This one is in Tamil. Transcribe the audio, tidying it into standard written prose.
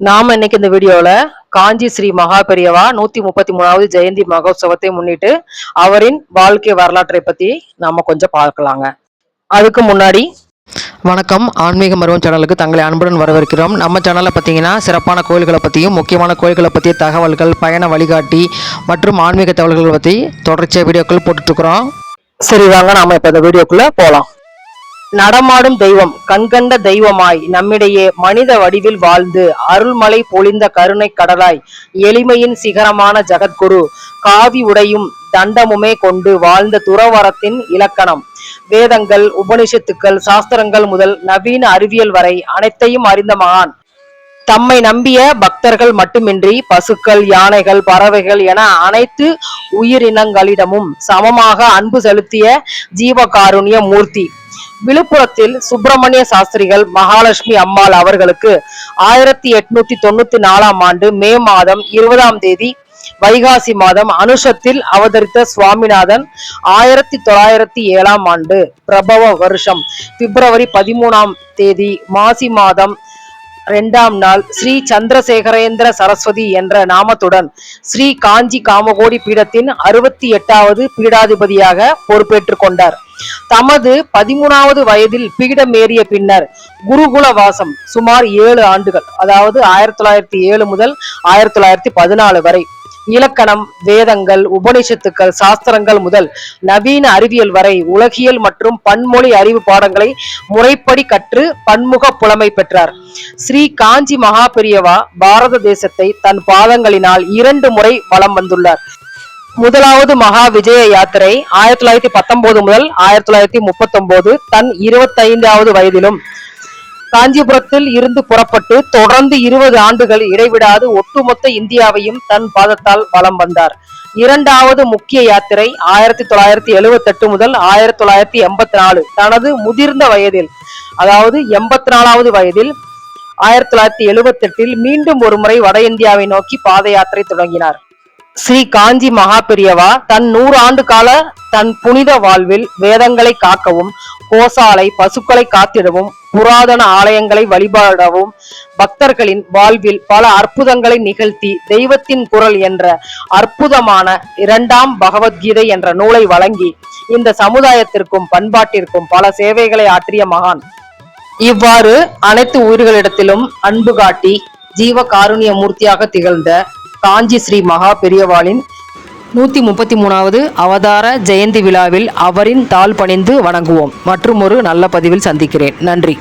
நாம இன்னைக்கு இந்த வீடியோல காஞ்சி ஸ்ரீ மகா பெரியவா 133வது ஜெயந்தி மகோத்சவத்தை முன்னிட்டு அவரின் வாழ்க்கை வரலாற்றை பத்தி நாம கொஞ்சம் பார்க்கலாங்க. அதுக்கு முன்னாடி வணக்கம், ஆன்மீக மருவம் சேனலுக்கு தங்களை அன்புடன் வரவேற்கிறோம். நம்ம சேனலில் பார்த்தீங்கன்னா சிறப்பான கோயில்களை பற்றியும் முக்கியமான கோயில்களை பற்றிய தகவல்கள், பயண வழிகாட்டி மற்றும் ஆன்மீக தகவல்களை பற்றி தொடர்ச்சியாக வீடியோக்கள் போட்டுட்ருக்குறோம். சரி வாங்க, நாம இப்போ இந்த வீடியோக்குள்ளே போகலாம். நடமாடும் தெய்வம், கண்கண்ட தெய்வமாய் நம்மிடையே மனித வடிவில் வாழ்ந்து அருள்மலை பொழிந்த கருணை கடலாய் எளிமையின் சிகரமான ஜகத்குரு, காவி உடையும் தண்டமுமே கொண்டு வாழ்ந்த துறவரத்தின் இலக்கணம். வேதங்கள், உபனிஷத்துக்கள், சாஸ்திரங்கள் முதல் நவீன அறிவியல் வரை அனைத்தையும் அறிந்த மகான். தம்மை நம்பிய பக்தர்கள் மட்டுமின்றி பசுக்கள், யானைகள், பறவைகள் என அனைத்து உயிரினங்களிடமும் சமமாக அன்பு செலுத்திய ஜீவகாருண்ய மூர்த்தி. விழுப்புரத்தில் சுப்பிரமணிய சாஸ்திரிகள் மகாலட்சுமி அம்மாள் அவர்களுக்கு 1894 ஆண்டு மே மாதம் 20ஆம் தேதி வைகாசி மாதம் அனுஷத்தில் அவதரித்த சுவாமிநாதன் 1907ஆம் ஆண்டு பிரபவ வருஷம் பிப்ரவரி 13ஆம் தேதி மாசி மாதம் 2ஆம் நாள் ஸ்ரீ சந்திரசேகரேந்திர சரஸ்வதி என்ற நாமத்துடன் ஸ்ரீ காஞ்சி காமகோடி பீடத்தின் 68வது பீடாதிபதியாக பொறுப்பேற்றுக் கொண்டார். தமது 13வது வயதில் பீடமேறிய பின்னர் குருகுல வாசம் சுமார் 7 ஆண்டுகள், அதாவது 1907 முதல் 1914 வரை இலக்கணம், வேதங்கள், உபனிஷத்துக்கள், சாஸ்திரங்கள் முதல் நவீன அறிவியல் வரை உலகியல் மற்றும் பன்மொழி அறிவு பாடங்களை முறைப்படி கற்று பன்முக புலமை பெற்றார். ஸ்ரீ காஞ்சி மகா பெரியவா பாரத தேசத்தை தன் பாதங்களினால் 2 முறை வலம் வந்துள்ளார். முதலாவது மகா விஜய யாத்திரை 1919 முதல் 1939 தன் 25வது வயதிலும் காஞ்சிபுரத்தில் இருந்து புறப்பட்டு தொடர்ந்து 20 ஆண்டுகள் இடைவிடாது ஒட்டுமொத்த இந்தியாவையும் தன் பாதத்தால் வலம் வந்தார். இரண்டாவது முக்கிய யாத்திரை 1978 முதல் 1984 தனது முதிர்ந்த வயதில், அதாவது 84வது வயதில் 1978 மீண்டும் ஒரு முறை வட இந்தியாவை நோக்கி பாத யாத்திரை தொடங்கினார். ஸ்ரீ காஞ்சி மகா பெரியவா தன் 100 ஆண்டு கால தன் புனித வாழ்வில் வேதங்களை காக்கவும், கோசாலை பசுக்களை காத்திடவும், புராதன ஆலயங்களை வழிபாடவும், பக்தர்களின் வாழ்வில் பல அற்புதங்களை நிகழ்த்தி தெய்வத்தின் குரல் என்ற அற்புதமான 2ஆம் பகவத்கீதை என்ற நூலை வழங்கி இந்த சமுதாயத்திற்கும் பண்பாட்டிற்கும் பல சேவைகளை ஆற்றிய மகான். இவ்வாறு அனைத்து உயிர்களிடத்திலும் அன்பு காட்டி ஜீவ காருண்ய மூர்த்தியாக திகழ்ந்த காஞ்சி ஸ்ரீ மகா பெரியவாளின் 133வது அவதார ஜெயந்தி விழாவில் அவரின் தாழ் பணிந்து வணங்குவோம். மற்றும் ஒரு நல்ல பதிவில் சந்திக்கிறேன். நன்றி.